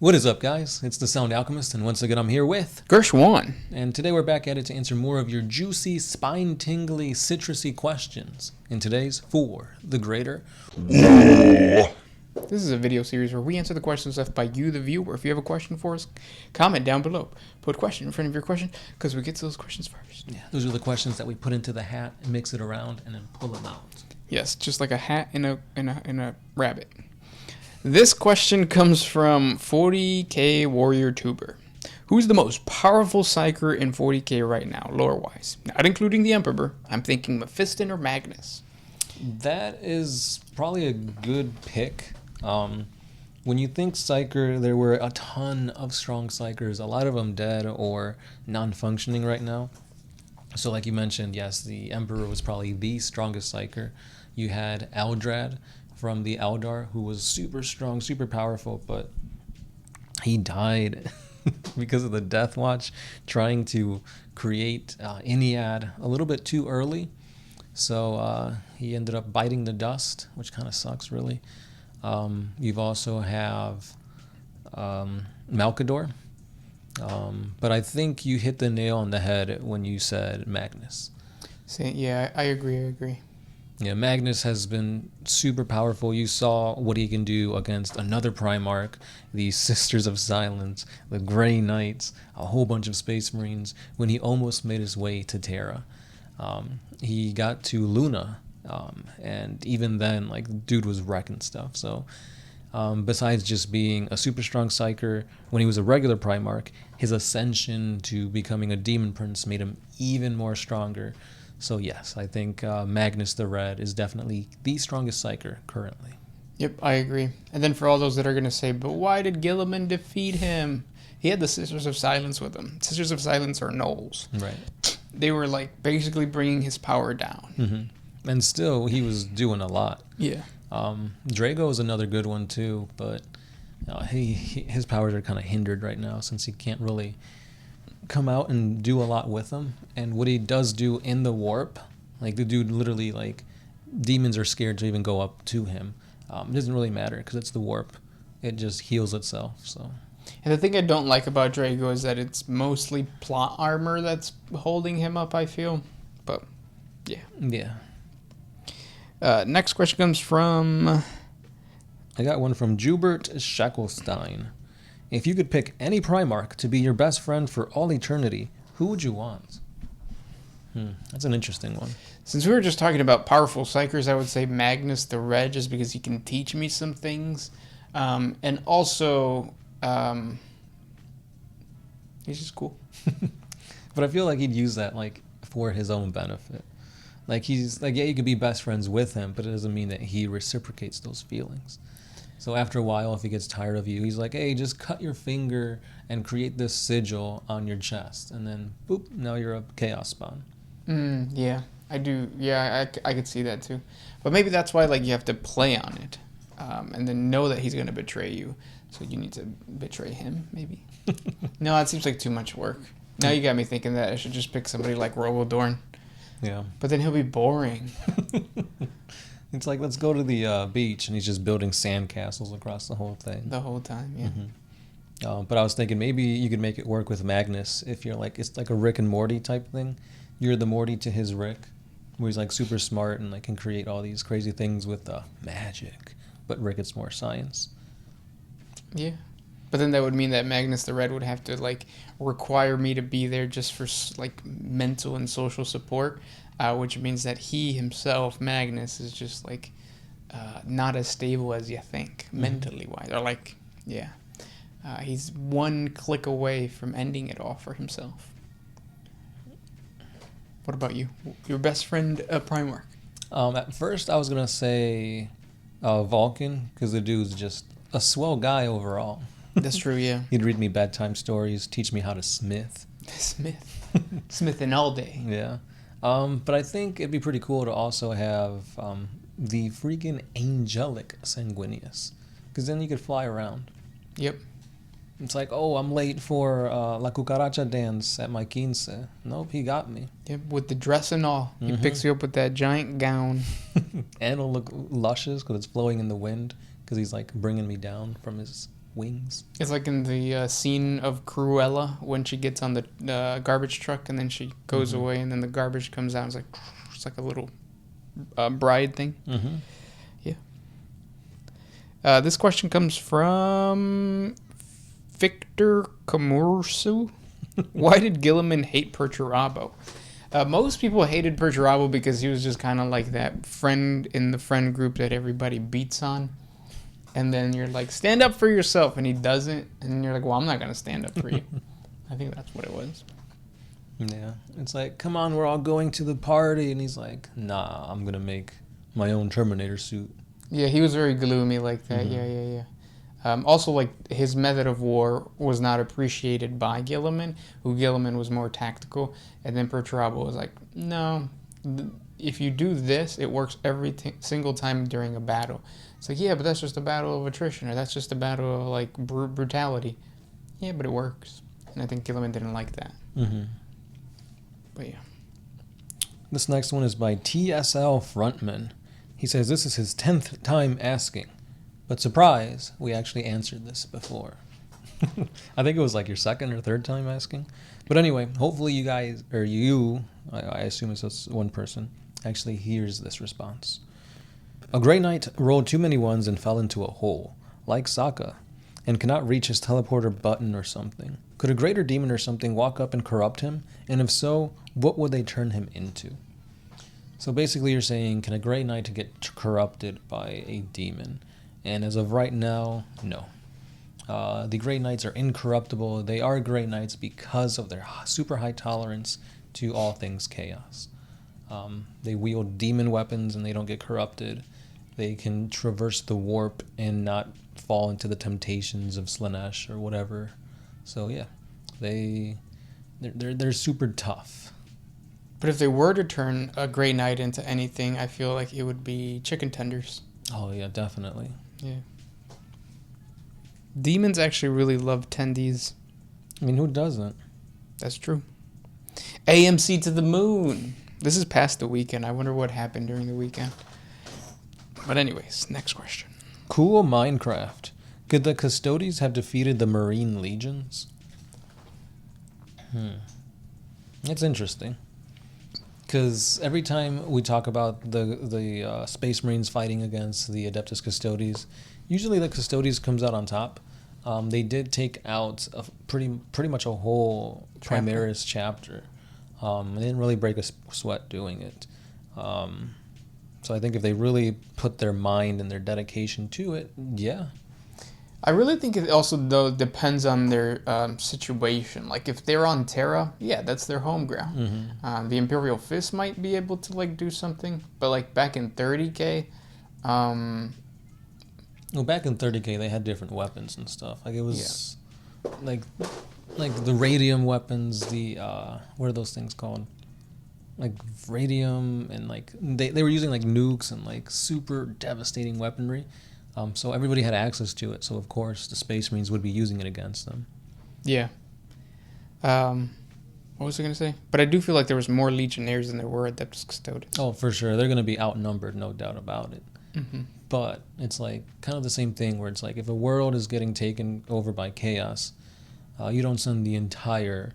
What is up, guys? It's the Sound Alchemist, and once again I'm here with Gershwan. And today we're back at it to answer more of your juicy, spine-tingly, citrusy questions in today's For the Greater. This is a video series where we answer the questions left by you, the viewer. If you have a question for us, comment down below. Put question in front of your question, because we get to those questions first. Yeah, those are the questions that we put into the hat and mix it around and then pull them out. Yes, just like a hat in a rabbit. This question comes from 40K Warrior Tuber. Who's the most powerful Psyker in 40K right now, lore-wise? Not including the Emperor. I'm thinking Mephiston or Magnus. That is probably a good pick. When you think Psyker, there were a ton of strong Psykers, a lot of them dead or non-functioning right now. So like you mentioned, yes, the Emperor was probably the strongest Psyker. You had Eldrad from the Eldar, who was super strong, super powerful, but he died because of the Death Watch trying to create Iniad a little bit too early. So he ended up biting the dust, which kind of sucks, really. You've also have Malkador. But I think you hit the nail on the head when you said Magnus. Yeah, I agree. Yeah, Magnus has been super powerful. You saw what he can do against another Primark, the Sisters of Silence, the Grey Knights, a whole bunch of Space Marines, when he almost made his way to Terra. He got to Luna, and even then, like, the dude was wrecking stuff. So, besides just being a super strong Psyker, when he was a regular Primark, his ascension to becoming a Demon Prince made him even more stronger. So yes, I think Magnus the Red is definitely the strongest Psyker currently. Yep, I agree. And then for all those that are going to say, but why did Gilliman defeat him? He had the Sisters of Silence with him. Sisters of Silence are gnolls. Right. They were like basically bringing his power down. Mm-hmm. And still, he was doing a lot. Yeah. Drago is another good one too, but his powers are kind of hindered right now since he can't really come out and do a lot with them. And what he does do in the warp, like, the dude literally, like, demons are scared to even go up to him. It doesn't really matter because it's the warp. It just heals itself. So. And the thing I don't like about Drago is that it's mostly plot armor that's holding him up, I feel. But yeah. Next question comes from, I got one from Jubert Shackelstein. If you could pick any Primark to be your best friend for all eternity, who would you want? That's an interesting one. Since we were just talking about powerful Psykers, I would say Magnus the Red, just because he can teach me some things. And also, he's just cool. But I feel like he'd use that, like, for his own benefit. Like, he's like, yeah, you could be best friends with him, but it doesn't mean that he reciprocates those feelings. So after a while, if he gets tired of you, he's like, hey, just cut your finger and create this sigil on your chest. And then, boop, now you're a chaos spawn. Yeah, I do. Yeah, I could see that too. But maybe that's why, like, you have to play on it. And then know that he's going to betray you. So you need to betray him, maybe. No, it seems like too much work. Now you got me thinking that I should just pick somebody like Rogodorn. Yeah. But then he'll be boring. It's like, let's go to the beach, and he's just building sandcastles across the whole thing. The whole time, yeah. But I was thinking maybe you could make it work with Magnus if you're like, it's like a Rick and Morty type thing. You're the Morty to his Rick, where he's like super smart and like can create all these crazy things with magic. But Rick, it's more science. Yeah. But then that would mean that Magnus the Red would have to, like, require me to be there just for, like, mental and social support, which means that he himself, Magnus, is just, like, not as stable as you think, mentally wise. Or, like, yeah. He's one click away from ending it all for himself. What about you? Your best friend, Primark? At first, I was going to say Vulcan, because the dude's just a swell guy overall. That's true, yeah. He'd read me bedtime stories, teach me how to smith. Smithing all day. Yeah. But I think it'd be pretty cool to also have the freaking angelic Sanguinius, because then you could fly around. Yep. It's like, oh, I'm late for La Cucaracha dance at my 15. Nope, he got me. Yep, with the dress and all. He picks you up with that giant gown. And it'll look luscious because it's flowing in the wind, because he's like bringing me down from his wings. It's like in the scene of Cruella when she gets on the garbage truck and then she goes away and then the garbage comes out. It's like a little bride thing. Mm-hmm. Yeah. This question comes from Victor Kamursu. Why did Gilliman hate Perjurable? Most people hated Perjurable because he was just kind of like that friend in the friend group that everybody beats on. And then you're like, stand up for yourself. And he doesn't. And you're like, well, I'm not going to stand up for you. I think that's what it was. Yeah. It's like, come on, we're all going to the party. And he's like, nah, I'm going to make my own Terminator suit. Yeah, he was very gloomy like that. Mm-hmm. Yeah. Also, like, his method of war was not appreciated by Gilliman, who Gilliman was more tactical. And then Perjurable was like, no, if you do this, it works every single time during a battle. It's like, yeah, but that's just a battle of attrition, or that's just a battle of, like, brutality. Yeah, but it works. And I think Gilliman didn't like that. Mm-hmm. But yeah. This next one is by TSL Frontman. He says this is his 10th time asking. But surprise, we actually answered this before. I think it was like your second or third time asking. But anyway, hopefully you guys, or you, I assume it's just one person, actually hears this response. A Grey Knight rolled too many ones and fell into a hole, like Sokka, and cannot reach his teleporter button or something. Could a greater demon or something walk up and corrupt him? And if so, what would they turn him into? So basically you're saying, can a Grey Knight get corrupted by a demon? And as of right now, no. The Grey Knights are incorruptible. They are Grey Knights because of their super high tolerance to all things chaos. They wield demon weapons and they don't get corrupted. They can traverse the warp and not fall into the temptations of Slanesh or whatever. So yeah, they're super tough. But if they were to turn a Grey Knight into anything, I feel like it would be chicken tenders. Oh yeah, definitely. Yeah. Demons actually really love tendies. I mean, who doesn't? That's true. AMC to the moon. This is past the weekend. I wonder what happened during the weekend. But anyways, next question. Cool Minecraft. Could the Custodies have defeated the Marine Legions? It's interesting. Because every time we talk about the Space Marines fighting against the Adeptus Custodies, usually the Custodies comes out on top. They did take out pretty much a whole Primaris chapter. They didn't really break a sweat doing it. So I think if they really put their mind and their dedication to it, yeah. I really think it also, though, depends on their situation. Like, if they're on Terra, yeah, that's their home ground. Mm-hmm. The Imperial Fist might be able to, like, do something. But, like, back in 30K... Well, back in 30K, they had different weapons and stuff. Like, it was... Like the radium weapons, the... what are those things called? Like, radium and, like... They were using, like, nukes and, like, super devastating weaponry. So everybody had access to it. So, of course, the Space Marines would be using it against them. Yeah. What was I going to say? But I do feel like there was more Legionnaires than there were Adeptus Custodians. Oh, for sure. They're going to be outnumbered, no doubt about it. Mm-hmm. But it's, like, kind of the same thing where it's like, if a world is getting taken over by chaos, you don't send the entire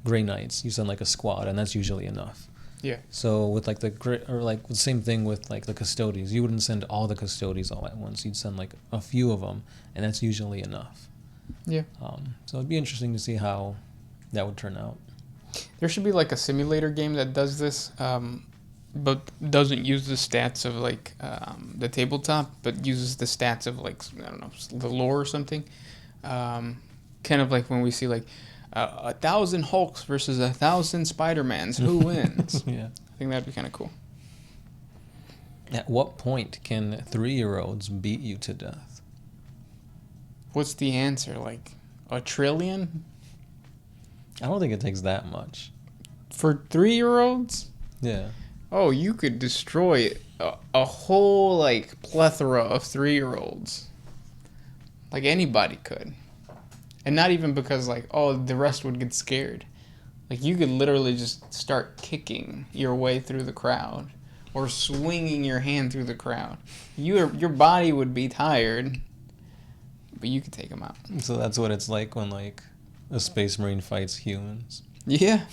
Grey Knights. You send, like, a squad, and that's usually enough. Yeah. So with like the same thing with like the Custodies, you wouldn't send all the Custodies all at once. You'd send like a few of them, and that's usually enough. Yeah. So it'd be interesting to see how that would turn out. There should be like a simulator game that does this, but doesn't use the stats of like the tabletop, but uses the stats of like, I don't know, the lore or something. Kind of like when we see like 1,000 Hulks versus 1,000 Spider-Mans. Who wins? Yeah. I think that'd be kind of cool. At what point can 3-year-olds beat you to death? What's the answer? Like 1 trillion? I don't think it takes that much. For 3-year-olds? Yeah. Oh, you could destroy a whole like plethora of 3-year-olds. Like anybody could. And not even because, like, oh, the rest would get scared. Like, you could literally just start kicking your way through the crowd or swinging your hand through the crowd. Your body would be tired, but you can take them out. So that's what it's like when like a space marine fights humans. Yeah.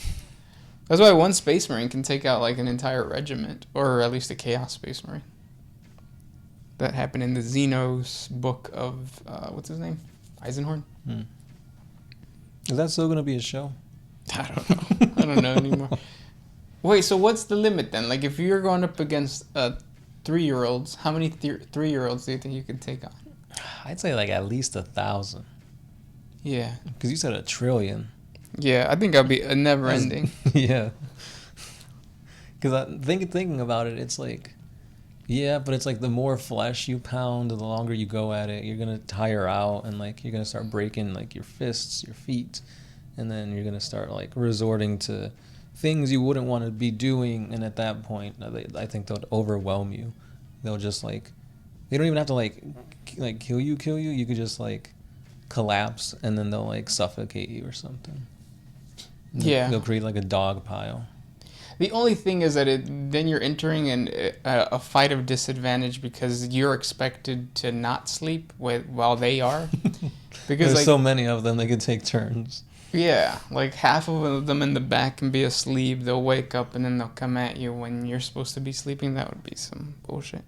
That's why one space marine can take out like an entire regiment, or at least a chaos space marine. That happened in the Xenos book of what's his name? Eisenhorn? Is that still gonna be a show? I don't know. I don't know anymore. Wait, so what's the limit then? Like, if you're going up against 3-year-olds, how many 3-year-olds do you think you could take on? I'd say like at least 1,000. Yeah. Because you said 1 trillion. Yeah, I think I'll be a never ending. Yeah. Because thinking about it, it's like, yeah, but it's like the more flesh you pound, the longer you go at it, you're gonna tire out, and like you're gonna start breaking like your fists, your feet, and then you're gonna start like resorting to things you wouldn't want to be doing, and at that point, I think they'll overwhelm you. They'll just like, they don't even have to like kill you. You could just like collapse, and then they'll like suffocate you or something. Yeah. They'll create like a dog pile. The only thing is that then you're entering a fight of disadvantage because you're expected to not sleep while they are. Because There's like, so many of them, they could take turns. Yeah, like half of them in the back can be asleep. They'll wake up and then they'll come at you when you're supposed to be sleeping. That would be some bullshit.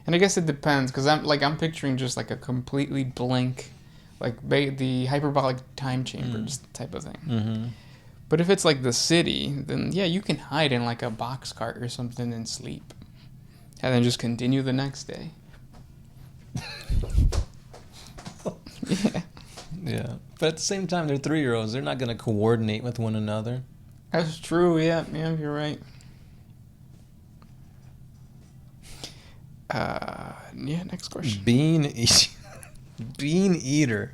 And I guess it depends, because I'm picturing just like a completely blank, like the hyperbolic time chambers type of thing. Mm-hmm. But if it's like the city, then yeah, you can hide in like a box cart or something and sleep, and then just continue the next day. Yeah. Yeah. But at the same time, they're 3-year-olds. They're not going to coordinate with one another. That's true. Yeah, you're right. Yeah, next question. Bean eater.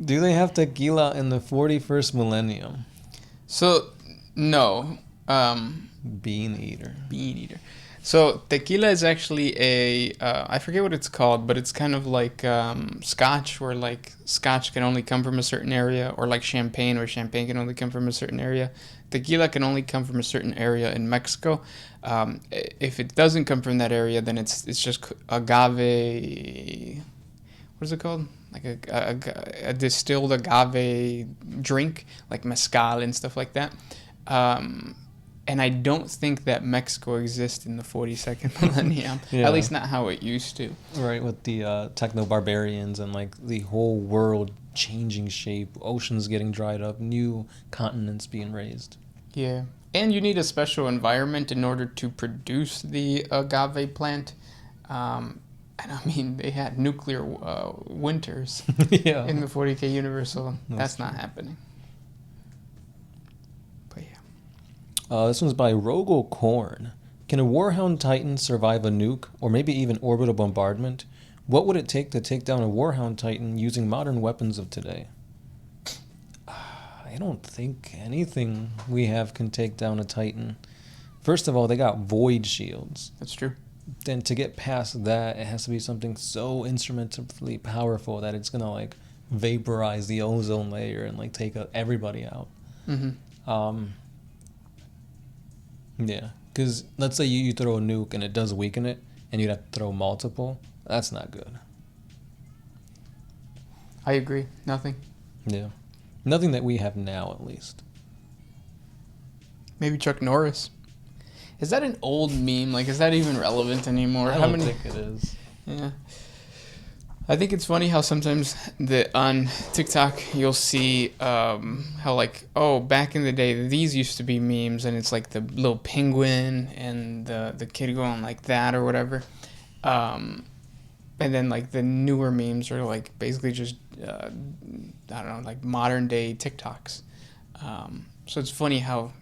Do they have tequila in the 41st millennium? So, no. Bean eater. Bean eater. So, tequila is actually I forget what it's called, but it's kind of like scotch, where like scotch can only come from a certain area, or like champagne, where champagne can only come from a certain area. Tequila can only come from a certain area in Mexico. If it doesn't come from that area, then it's just agave. What is it called? Like a distilled agave drink, like mezcal and stuff like that. And I don't think that Mexico exists in the 42nd millennium. Yeah. At least not how it used to. Right, with the techno-barbarians and like the whole world changing shape, oceans getting dried up, new continents being raised. Yeah. And you need a special environment in order to produce the agave plant. And I mean, they had nuclear winters Yeah. in the 40K universe, so that's not happening. But yeah. This one's by Rogel Korn. Can a Warhound Titan survive a nuke, or maybe even orbital bombardment? What would it take to take down a Warhound Titan using modern weapons of today? I don't think anything we have can take down a Titan. First of all, they got void shields. That's true. Then to get past that, it has to be something so instrumentally powerful that it's going to like vaporize the ozone layer and like take everybody out. Mm-hmm. Yeah, because let's say you throw a nuke and it does weaken it, and you'd have to throw multiple. That's not good. I agree. Nothing. Yeah. Nothing that we have now, at least. Maybe Chuck Norris. Is that an old meme? Like, is that even relevant anymore? I don't think it is. Yeah. I think it's funny how sometimes on TikTok you'll see how like, oh, back in the day these used to be memes, and it's like the little penguin and the kid going like that or whatever. And then like the newer memes are like basically just I don't know, like modern day TikToks. So it's funny how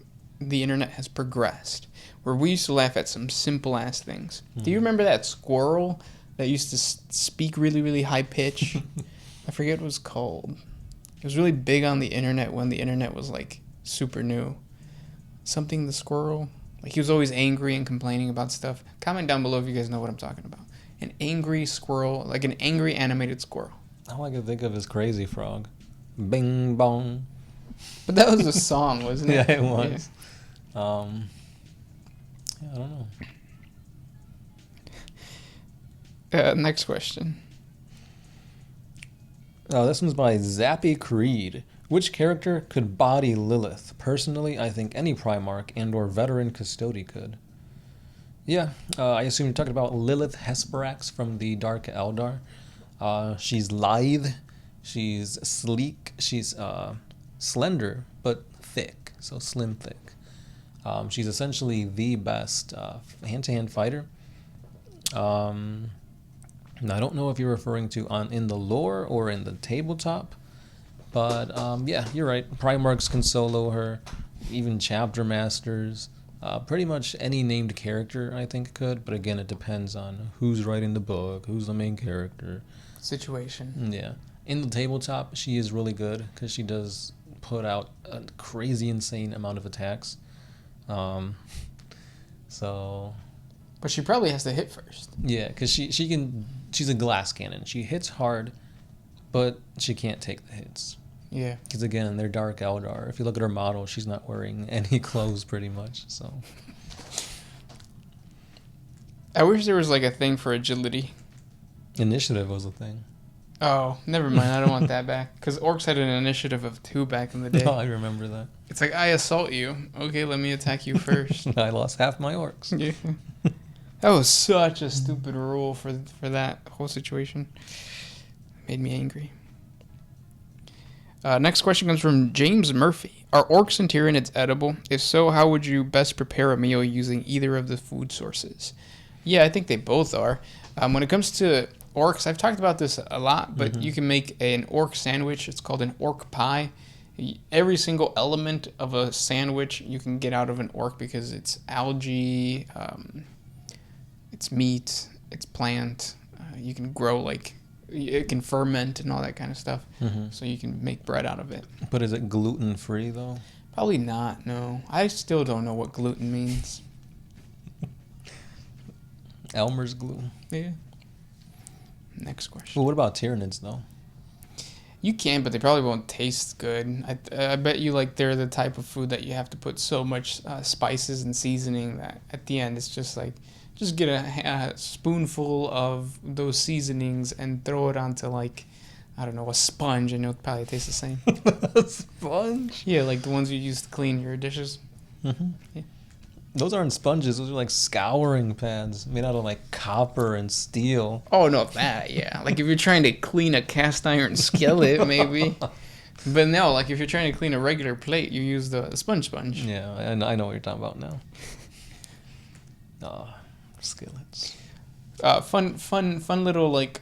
the internet has progressed, where we used to laugh at some simple ass things. Mm-hmm. Do you remember that squirrel that used to speak really, really high pitch? I forget what it was called. It was really big on the internet when the internet was like super new. Something the squirrel. Like he was always angry and complaining about stuff. Comment down below if you guys know what I'm talking about. An angry squirrel, like an angry animated squirrel. All I can think of is Crazy Frog. Bing bong. But that was a song, wasn't it? Yeah, it was. Yeah. I don't know. Next question. This one's by Zappy Creed. Which character could body Lilith? Personally, I think any Primark and or veteran Custody could. Yeah, I assume you're talking about Lilith Hesperax from the Dark Eldar. She's lithe, she's sleek, she's slender, but thick, so slim thick. She's essentially the best hand-to-hand fighter. Now, I don't know if you're referring to in the lore or in the tabletop, but yeah, you're right. Primarchs can solo her, even chapter masters. Pretty much any named character, I think, could. But again, it depends on who's writing the book, who's the main character. Situation. Yeah. In the tabletop, she is really good because she does put out a crazy, insane amount of attacks. So... But she probably has to hit first. Yeah, because she's a glass cannon. She hits hard, but she can't take the hits. Yeah. Because again, they're Dark Eldar. If you look at her model, she's not wearing any clothes pretty much. So I wish there was like a thing for agility. Initiative was a thing. Oh, never mind. I don't want that back. Because orcs had an initiative of 2 back in the day. No, I remember that. It's like, I assault you. Okay, let me attack you first. I lost half my orcs. Yeah. That was such a stupid rule for that whole situation. Made me angry. Next question comes from James Murphy. Are orcs and Tyranids edible? If so, how would you best prepare a meal using either of the food sources? Yeah, I think they both are. When it comes to orcs, I've talked about this a lot, but you can make an orc sandwich. It's called an orc pie. Every single element of a sandwich you can get out of an orc because it's algae, it's meat, it's plant. You can grow, like, it can ferment and all that kind of stuff. So you can make bread out of it. But is it gluten-free, though? Probably not, no. I still don't know what gluten means. Elmer's glue. Yeah. Next question. Well, what about Tyranids, though? You can, but they probably won't taste good. I bet you, like, they're the type of food that you have to put so much spices and seasoning that at the end it's just like, just get a spoonful of those seasonings and throw it onto, like, I don't know, a sponge, and it'll probably taste the same. A sponge? Yeah, like the ones you use to clean your dishes. Yeah. Those aren't sponges. Those are like scouring pads made out of like copper and steel. Oh, no, that, yeah. Like if you're trying to clean a cast iron skillet, maybe. But no, like if you're trying to clean a regular plate, you use the sponge. Yeah, I know what you're talking about now. Skillets. Fun little, like,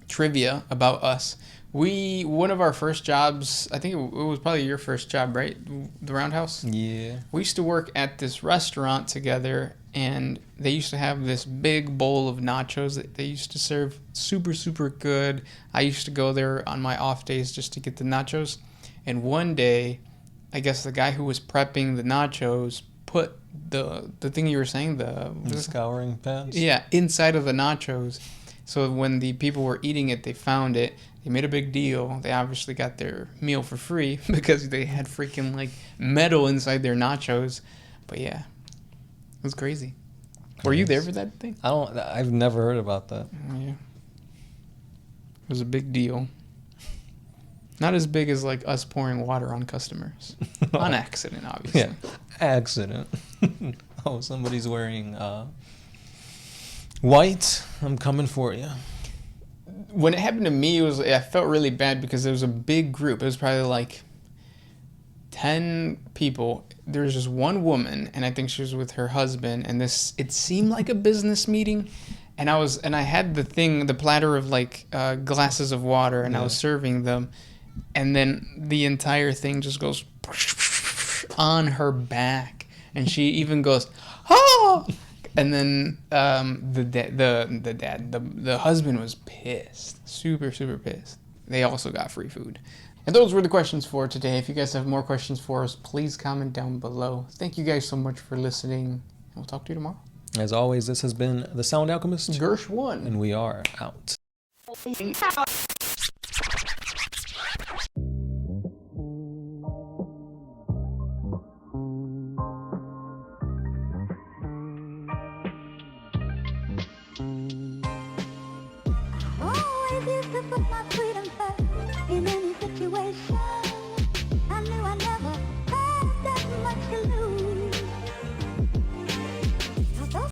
trivia about us. One of our first jobs, I think it was probably your first job, right? The Roundhouse? Yeah. We used to work at this restaurant together, and they used to have this big bowl of nachos that they used to serve. Super, super good. I used to go there on my off days just to get the nachos. And one day, I guess the guy who was prepping the nachos put the thing you were saying, the scouring pads? Yeah, inside of the nachos. So when the people were eating it, they found it. They made a big deal. They obviously got their meal for free because they had freaking, like, metal inside their nachos. But yeah, it was crazy. Were you there for that thing? I've never heard about that. Yeah. It was a big deal. Not as big as, like, us pouring water on customers. On accident, obviously. Yeah, accident. Oh, somebody's wearing white. I'm coming for you. When it happened to me, I felt really bad because there was a big group. It was probably like 10 people. There was just one woman, and I think she was with her husband. And it seemed like a business meeting. And I had the platter of, like, glasses of water, and I was serving them. And then the entire thing just goes on her back, and she even goes, "Oh!" And then the husband was pissed, super, super pissed. They also got free food. And those were the questions for today. If you guys have more questions for us, please comment down below. Thank you guys so much for listening, and we'll talk to you tomorrow. As always, this has been The Sound Alchemist. Gersh1. And we are out. Oh, always used to put my freedom first in any situation.